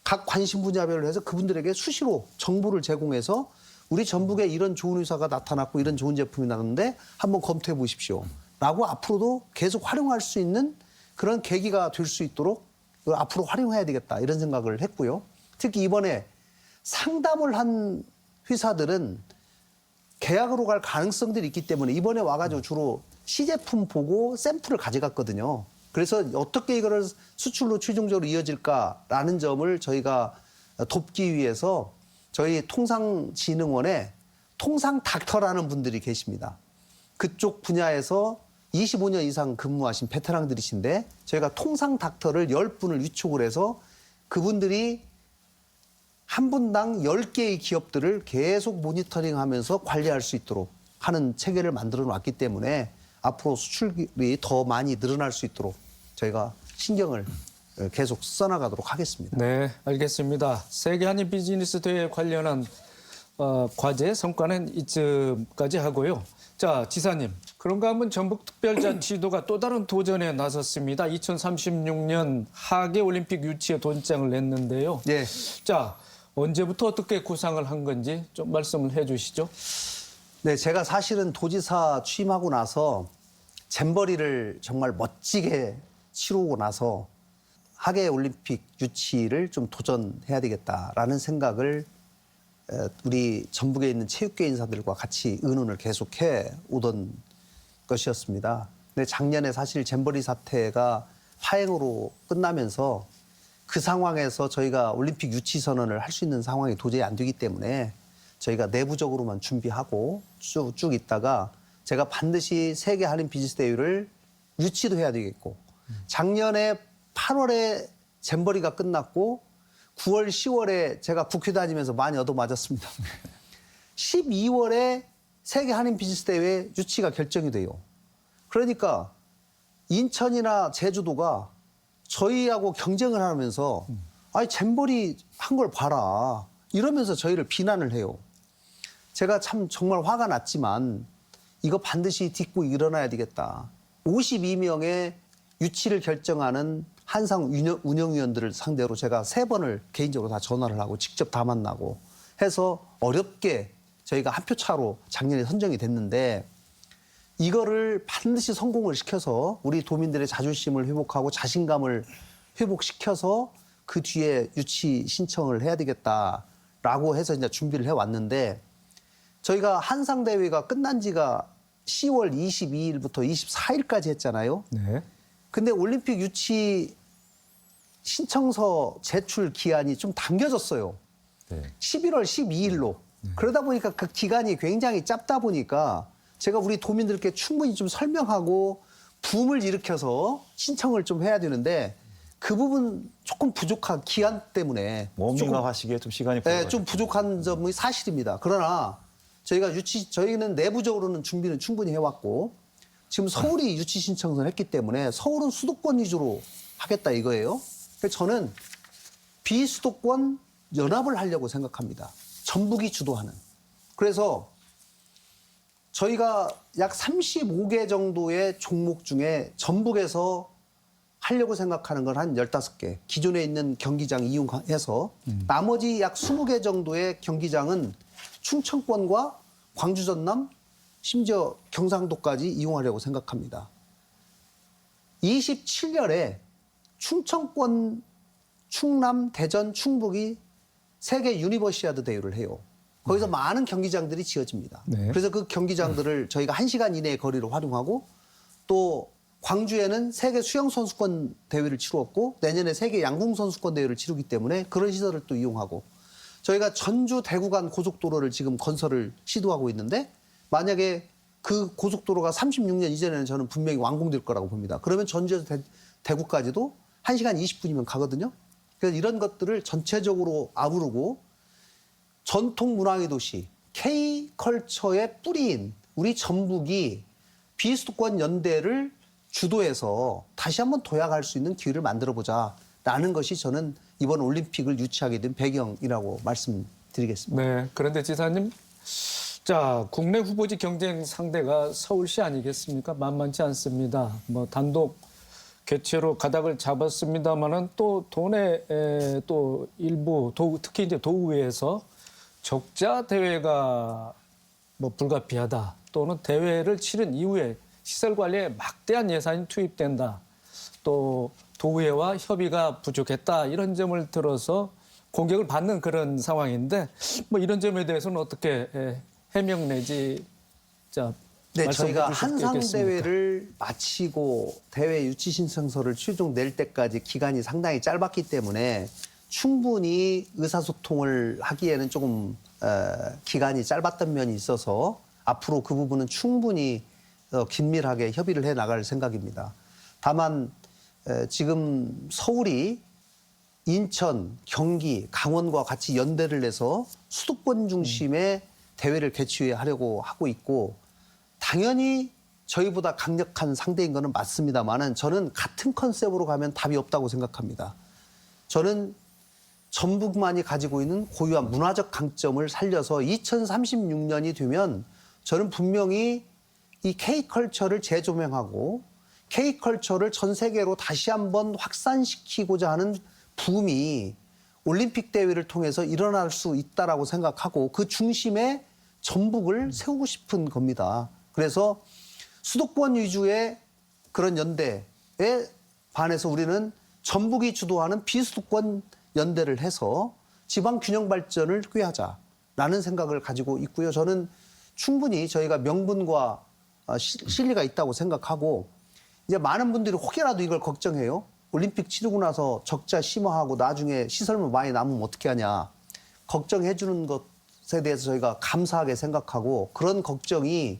각 관심 분야별로 해서 그분들에게 수시로 정보를 제공해서 우리 전북에 이런 좋은 의사가 나타났고 이런 좋은 제품이 나왔는데 한번 검토해 보십시오. 라고 앞으로도 계속 활용할 수 있는 그런 계기가 될 수 있도록 앞으로 활용해야 되겠다 이런 생각을 했고요. 특히 이번에 상담을 한 회사들은 계약으로 갈 가능성들이 있기 때문에 이번에 와가지고 주로 시제품 보고 샘플을 가져갔거든요. 그래서 어떻게 이거를 수출로 최종적으로 이어질까라는 점을 저희가 돕기 위해서 저희 통상진흥원에 통상닥터라는 분들이 계십니다. 그쪽 분야에서 25년 이상 근무하신 베테랑들이신데 저희가 통상닥터를 10분을 위촉을 해서 그분들이 한 분당 10개의 기업들을 계속 모니터링하면서 관리할 수 있도록 하는 체계를 만들어 놨기 때문에 앞으로 수출이 더 많이 늘어날 수 있도록 저희가 신경을 계속 써나가도록 하겠습니다. 네, 알겠습니다. 세계 한인 비즈니스 대회 관련한 과제 성과는 이쯤까지 하고요. 자, 지사님. 그런가 하면 전북특별자치도가 또 다른 도전에 나섰습니다. 2036년 하계 올림픽 유치에 도장을 냈는데요. 네. 자, 언제부터 어떻게 구상을 한 건지 좀 말씀을 해 주시죠. 네, 제가 사실은 도지사 취임하고 나서 잼버리를 정말 멋지게 치르고 나서 하계 올림픽 유치를 좀 도전해야 되겠다라는 생각을 우리 전북에 있는 체육계 인사들과 같이 의논을 계속해 오던 것이었습니다. 근데 작년에 사실 잼버리 사태가 파행으로 끝나면서 그 상황에서 저희가 올림픽 유치 선언을 할 수 있는 상황이 도저히 안 되기 때문에 저희가 내부적으로만 준비하고 쭉 있다가 제가 반드시 세계 한인 비즈니스 대회를 유치도 해야 되겠고 작년에 8월에 잼버리가 끝났고 9월, 10월에 제가 국회 다니면서 많이 얻어맞았습니다. 12월에 세계 한인 비즈니스 대회 유치가 결정이 돼요. 그러니까 인천이나 제주도가 저희하고 경쟁을 하면서 아니 잼버리 한 걸 봐라 이러면서 저희를 비난을 해요. 제가 참 정말 화가 났지만 이거 반드시 딛고 일어나야 되겠다. 52명의 유치를 결정하는 한상 운영위원들을 상대로 제가 3번을 개인적으로 다 전화를 하고 직접 다 만나고 해서 어렵게 저희가 한 표 차로 작년에 선정이 됐는데 이거를 반드시 성공을 시켜서 우리 도민들의 자존심을 회복하고 자신감을 회복시켜서 그 뒤에 유치 신청을 해야 되겠다라고 해서 이제 준비를 해왔는데 저희가 한상대회가 끝난 지가 10월 22일부터 24일까지 했잖아요. 네. 근데 올림픽 유치 신청서 제출 기한이 좀 당겨졌어요. 네. 11월 12일로. 그러다 보니까 그 기간이 굉장히 짧다 보니까 제가 우리 도민들께 충분히 좀 설명하고 붐을 일으켜서 신청을 좀 해야 되는데 그 부분 조금 부족한 기한 때문에 워밍업하시기에 좀 시간이 네, 좀 부족한 점이 사실입니다. 그러나 저희는 내부적으로는 준비는 충분히 해왔고 지금 서울이 유치 신청을 했기 때문에 서울은 수도권 위주로 하겠다 이거예요. 그래서 저는 비수도권 연합을 하려고 생각합니다. 전북이 주도하는. 그래서 저희가 약 35개 정도의 종목 중에 전북에서 하려고 생각하는 건 한 15개. 기존에 있는 경기장 이용해서 나머지 약 20개 정도의 경기장은 충청권과 광주, 전남, 심지어 경상도까지 이용하려고 생각합니다. 27년에 충청권, 충남, 대전, 충북이 세계 유니버시아드 대회를 해요. 거기서 많은 경기장들이 지어집니다. 네. 그래서 그 경기장들을 저희가 1시간 이내의 거리로 활용하고 또 광주에는 세계 수영선수권 대회를 치루었고 내년에 세계 양궁선수권 대회를 치르기 때문에 그런 시설을 또 이용하고 저희가 전주 대구 간 고속도로를 지금 건설을 시도하고 있는데 만약에 그 고속도로가 36년 이전에는 저는 분명히 완공될 거라고 봅니다. 그러면 전주에서 대구까지도 1시간 20분이면 가거든요. 그래서 이런 것들을 전체적으로 아우르고 전통 문화의 도시, K컬처의 뿌리인 우리 전북이 비수도권 연대를 주도해서 다시 한번 도약할 수 있는 기회를 만들어보자라는 것이 저는 이번 올림픽을 유치하게 된 배경이라고 말씀드리겠습니다. 네. 그런데 지사님, 자, 국내 후보지 경쟁 상대가 서울시 아니겠습니까? 만만치 않습니다. 뭐 단독 개최로 가닥을 잡았습니다만은 또 도내 또 일부 특히 이제 도의회에서 적자 대회가 뭐 불가피하다, 또는 대회를 치른 이후에 시설 관리에 막대한 예산이 투입된다, 또 도의회와 협의가 부족했다, 이런 점을 들어서 공격을 받는 그런 상황인데, 뭐 이런 점에 대해서는 어떻게 해명 내지 네, 말씀해 저희가 주실 수 한상 있겠습니까? 대회를 마치고 대회 유치 신청서를 최종 낼 때까지 기간이 상당히 짧았기 때문에 충분히 의사소통을 하기에는 조금 기간이 짧았던 면이 있어서 앞으로 그 부분은 충분히 긴밀하게 협의를 해 나갈 생각입니다. 다만 지금 서울이 인천, 경기, 강원과 같이 연대를 해서 수도권 중심의 대회를 개최하려고 하고 있고, 당연히 저희보다 강력한 상대인 것은 맞습니다만은 저는 같은 컨셉으로 가면 답이 없다고 생각합니다. 저는 전북만이 가지고 있는 고유한 문화적 강점을 살려서 2036년이 되면 저는 분명히 이 K컬처를 재조명하고 K컬처를 전 세계로 다시 한번 확산시키고자 하는 붐이 올림픽 대회를 통해서 일어날 수 있다라고 생각하고 그 중심에 전북을 세우고 싶은 겁니다. 그래서 수도권 위주의 그런 연대에 반해서 우리는 전북이 주도하는 비수도권 연대를 해서 지방 균형 발전을 꾀하자라는 생각을 가지고 있고요. 저는 충분히 저희가 명분과 실리가 있다고 생각하고, 이제 많은 분들이 혹여라도 이걸 걱정해요. 올림픽 치르고 나서 적자 심화하고 나중에 시설물 많이 남으면 어떻게 하냐. 걱정해 주는 것에 대해서 저희가 감사하게 생각하고, 그런 걱정이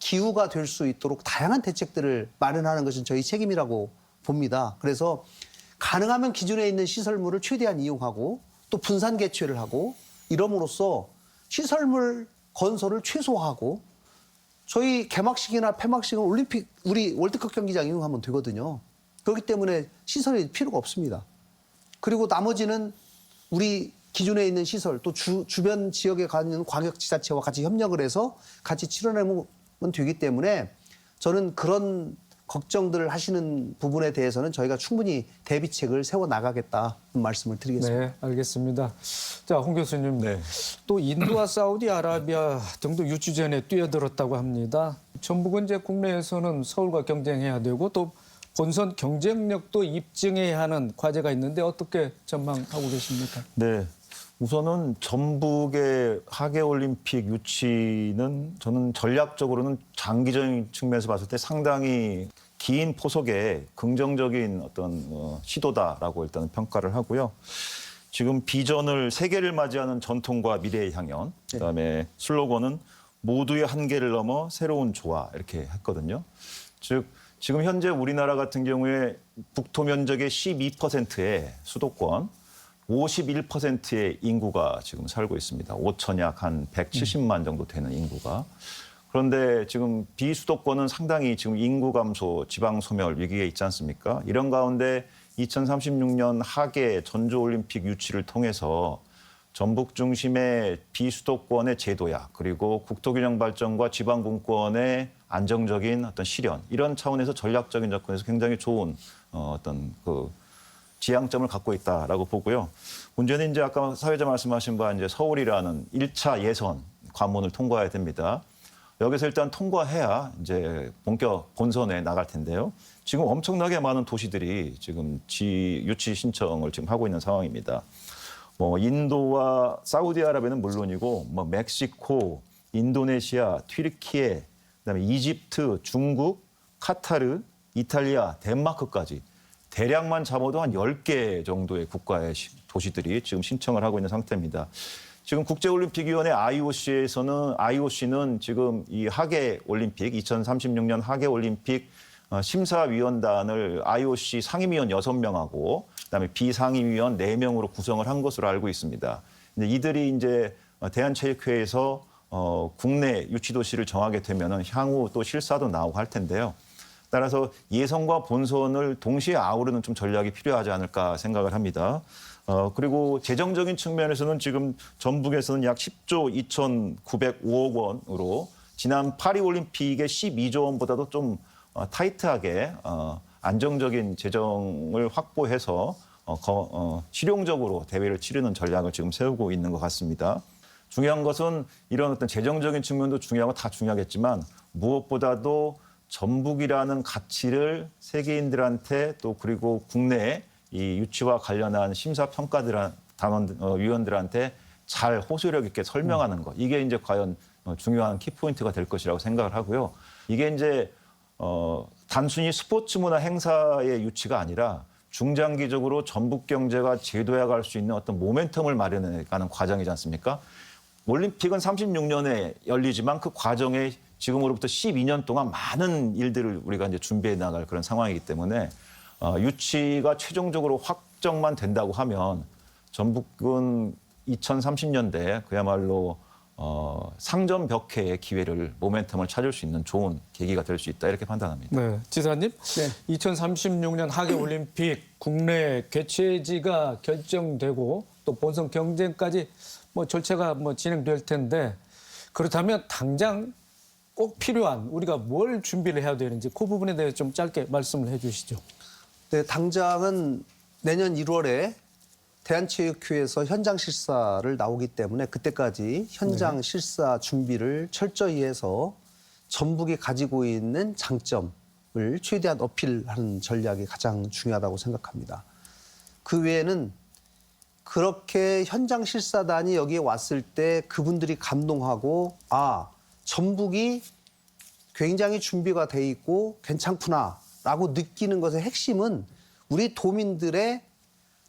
기후가 될 수 있도록 다양한 대책들을 마련하는 것은 저희 책임이라고 봅니다. 그래서 가능하면 기존에 있는 시설물을 최대한 이용하고 또 분산 개최를 하고 이럼으로써 시설물 건설을 최소화하고, 저희 개막식이나 폐막식은 올림픽 우리 월드컵 경기장 이용하면 되거든요. 그렇기 때문에 시설이 필요가 없습니다. 그리고 나머지는 우리 기존에 있는 시설 또 주변 지역에 가는 광역지자체와 같이 협력을 해서 같이 치러내면 되기 때문에 저는 그런 걱정들을 하시는 부분에 대해서는 저희가 충분히 대비책을 세워나가겠다는 말씀을 드리겠습니다. 네, 알겠습니다. 자, 홍 교수님. 네. 또 인도와 사우디아라비아 등도 유치전에 뛰어들었다고 합니다. 전북은 이제 국내에서는 서울과 경쟁해야 되고 또 본선 경쟁력도 입증해야 하는 과제가 있는데 어떻게 전망하고 계십니까? 네. 우선은 전북의 하계올림픽 유치는 저는 전략적으로는 장기적인 측면에서 봤을 때 상당히 긴 포석의 긍정적인 어떤 시도다라고 일단 평가를 하고요. 지금 비전을 세계를 맞이하는 전통과 미래의 향연, 그다음에 슬로건은 모두의 한계를 넘어 새로운 조화 이렇게 했거든요. 즉 지금 현재 우리나라 같은 경우에 국토 면적의 12%의 수도권, 51%의 인구가 지금 살고 있습니다. 5천 약 한 170만 정도 되는 인구가. 그런데 지금 비수도권은 상당히 지금 인구 감소, 지방 소멸 위기에 있지 않습니까? 이런 가운데 2036년 하계 전주올림픽 유치를 통해서 전북 중심의 비수도권의 제도야, 그리고 국토균형 발전과 지방분권의 안정적인 어떤 실현, 이런 차원에서 전략적인 접근에서 굉장히 좋은 어떤 그 지향점을 갖고 있다라고 보고요. 문제는 이제 아까 사회자 말씀하신 바와 이제 서울이라는 1차 예선 관문을 통과해야 됩니다. 여기서 일단 통과해야 이제 본격 본선에 나갈 텐데요. 지금 엄청나게 많은 도시들이 지금 유치 신청을 지금 하고 있는 상황입니다. 뭐 인도와 사우디아라비아는 물론이고 뭐 멕시코, 인도네시아, 튀르키예, 그다음에 이집트, 중국, 카타르, 이탈리아, 덴마크까지 대략만 잡아도 한 10개 정도의 국가의 도시들이 지금 신청을 하고 있는 상태입니다. 지금 국제올림픽위원회 IOC는 지금 이 하계올림픽, 2036년 하계올림픽 심사위원단을 IOC 상임위원 6명하고 그다음에 비상임위원 4명으로 구성을 한 것으로 알고 있습니다. 근데 이들이 이제 대한체육회에서 국내 유치도시를 정하게 되면은 향후 또 실사도 나오고 할 텐데요. 따라서 예선과 본선을 동시에 아우르는 좀 전략이 필요하지 않을까 생각을 합니다. 그리고 재정적인 측면에서는 지금 전북에서는 약 10조 2,905억 원으로 지난 파리올림픽의 12조 원보다도 좀 타이트하게 안정적인 재정을 확보해서 실용적으로 대회를 치르는 전략을 지금 세우고 있는 것 같습니다. 중요한 것은 이런 어떤 재정적인 측면도 중요하고 다 중요하겠지만 무엇보다도 전북이라는 가치를 세계인들한테 또 그리고 국내 이 유치와 관련한 위원들한테 잘 호소력 있게 설명하는 것. 이게 이제 과연 중요한 키포인트가 될 것이라고 생각을 하고요. 이게 이제 단순히 스포츠 문화 행사의 유치가 아니라 중장기적으로 전북 경제가 제도해 갈 수 있는 어떤 모멘텀을 마련해 가는 과정이지 않습니까? 올림픽은 36년에 열리지만 그 과정에 지금으로부터 12년 동안 많은 일들을 우리가 이제 준비해 나갈 그런 상황이기 때문에 유치가 최종적으로 확정만 된다고 하면 전북은 2030년대 그야말로 상점벽해의 기회를 모멘텀을 찾을 수 있는 좋은 계기가 될 수 있다 이렇게 판단합니다. 네, 지사님. 네. 2036년 하계올림픽 국내 개최지가 결정되고 또 본선 경쟁까지 절차가 진행될 텐데 그렇다면 당장 꼭 필요한 우리가 뭘 준비를 해야 되는지 그 부분에 대해서 좀 짧게 말씀을 해주시죠. 네, 당장은 내년 1월에 대한체육회에서 현장 실사를 나오기 때문에 그때까지 현장 실사 준비를 철저히 해서 전북이 가지고 있는 장점을 최대한 어필하는 전략이 가장 중요하다고 생각합니다. 그 외에는 그렇게 현장 실사단이 여기에 왔을 때 그분들이 감동하고 전북이 굉장히 준비가 돼 있고 괜찮구나라고 느끼는 것의 핵심은 우리 도민들의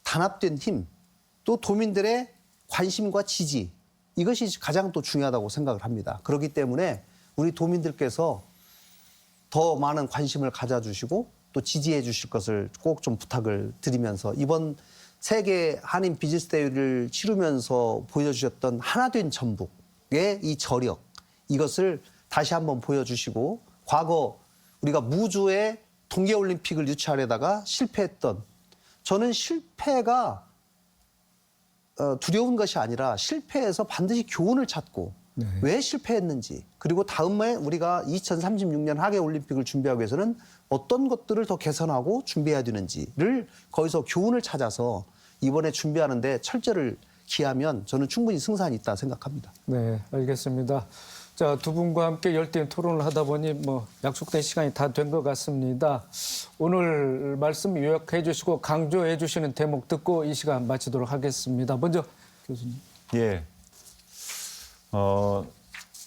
단합된 힘, 또 도민들의 관심과 지지, 이것이 가장 또 중요하다고 생각을 합니다. 그렇기 때문에 우리 도민들께서 더 많은 관심을 가져주시고 또 지지해 주실 것을 꼭 좀 부탁을 드리면서 이번 세계 한인 비즈니스 대회를 치르면서 보여주셨던 하나된 전북의 이 저력, 이것을 다시 한번 보여주시고 과거 우리가 무주에 동계올림픽을 유치하려다가 실패했던, 저는 실패가 두려운 것이 아니라 실패해서 반드시 교훈을 찾고 왜 실패했는지, 그리고 다음에 우리가 2036년 하계올림픽을 준비하기 위해서는 어떤 것들을 더 개선하고 준비해야 되는지를 거기서 교훈을 찾아서 이번에 준비하는데 철저를 기하면 저는 충분히 승산이 있다 생각합니다. 네, 알겠습니다. 자, 두 분과 함께 열띤 토론을 하다 보니 약속된 시간이 다 된 것 같습니다. 오늘 말씀 요약해 주시고 강조해 주시는 대목 듣고 이 시간 마치도록 하겠습니다. 먼저 교수님. 예.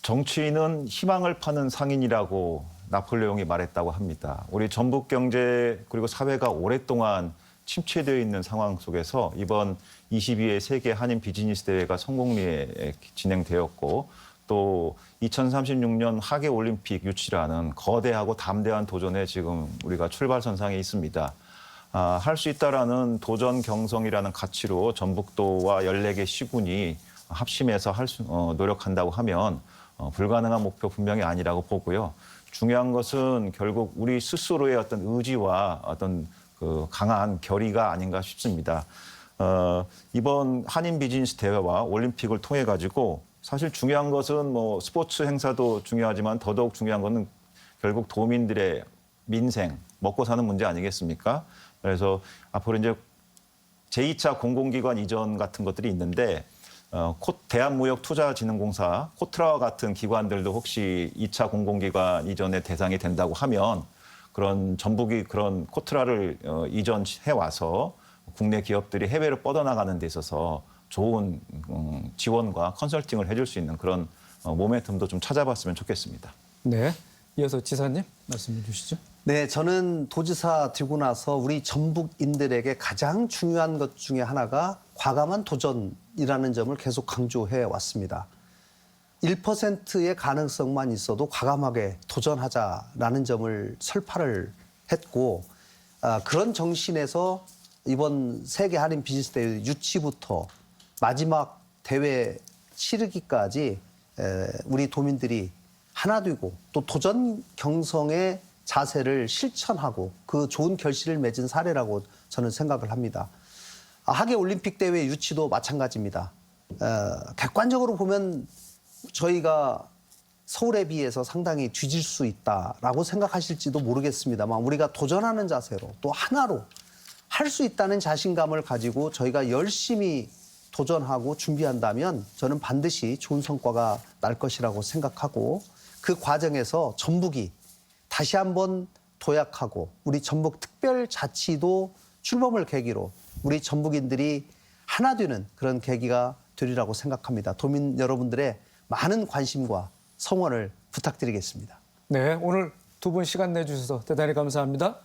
정치인은 희망을 파는 상인이라고 나폴레옹이 말했다고 합니다. 우리 전북 경제 그리고 사회가 오랫동안 침체되어 있는 상황 속에서 이번 22회 세계 한인 비즈니스 대회가 성공리에 진행되었고 또 2036년 하계올림픽 유치라는 거대하고 담대한 도전에 지금 우리가 출발선상에 있습니다. 할 수 있다라는 도전 경성이라는 가치로 전북도와 14개 시군이 합심해서 노력한다고 하면 불가능한 목표 분명히 아니라고 보고요. 중요한 것은 결국 우리 스스로의 어떤 의지와 어떤 그 강한 결의가 아닌가 싶습니다. 이번 한인 비즈니스 대회와 올림픽을 통해 가지고 사실 중요한 것은 스포츠 행사도 중요하지만 더더욱 중요한 것은 결국 도민들의 민생, 먹고 사는 문제 아니겠습니까? 그래서 앞으로 이제 제2차 공공기관 이전 같은 것들이 있는데 대한무역투자진흥공사, 코트라와 같은 기관들도 혹시 2차 공공기관 이전의 대상이 된다고 하면 그런 전북이 그런 코트라를 이전해 와서 국내 기업들이 해외로 뻗어나가는 데 있어서 좋은 지원과 컨설팅을 해줄 수 있는 그런 모멘텀도 좀 찾아봤으면 좋겠습니다. 네, 이어서 지사님 말씀해 주시죠. 네, 저는 도지사 되고 나서 우리 전북인들에게 가장 중요한 것 중에 하나가 과감한 도전이라는 점을 계속 강조해 왔습니다. 1%의 가능성만 있어도 과감하게 도전하자라는 점을 설파를 했고 그런 정신에서 이번 세계 한인 비즈니스 대회 유치부터 마지막 대회 치르기까지 우리 도민들이 하나 되고 또 도전 경성에 자세를 실천하고 그 좋은 결실을 맺은 사례라고 저는 생각을 합니다. 하계 올림픽 대회 유치도 마찬가지입니다. 객관적으로 보면 저희가 서울에 비해서 상당히 뒤질 수 있다라고 생각하실지도 모르겠습니다만 우리가 도전하는 자세로 또 하나로 할 수 있다는 자신감을 가지고 저희가 열심히 도전하고 준비한다면 저는 반드시 좋은 성과가 날 것이라고 생각하고 그 과정에서 전북이 다시 한번 도약하고 우리 전북특별자치도 출범을 계기로 우리 전북인들이 하나 되는 그런 계기가 되리라고 생각합니다. 도민 여러분들의 많은 관심과 성원을 부탁드리겠습니다. 네, 오늘 두 분 시간 내주셔서 대단히 감사합니다.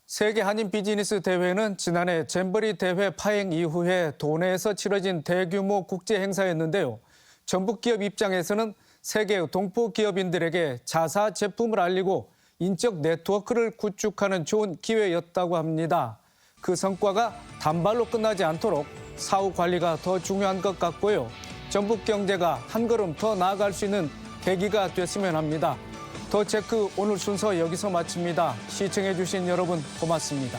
세계 한인 비즈니스 대회는 지난해 잼버리 대회 파행 이후에 도내에서 치러진 대규모 국제 행사였는데요. 전북 기업 입장에서는 세계 동포 기업인들에게 자사 제품을 알리고 인적 네트워크를 구축하는 좋은 기회였다고 합니다. 그 성과가 단발로 끝나지 않도록 사후 관리가 더 중요한 것 같고요. 전북 경제가 한 걸음 더 나아갈 수 있는 계기가 됐으면 합니다. 더 체크 오늘 순서 여기서 마칩니다. 시청해 주신 여러분 고맙습니다.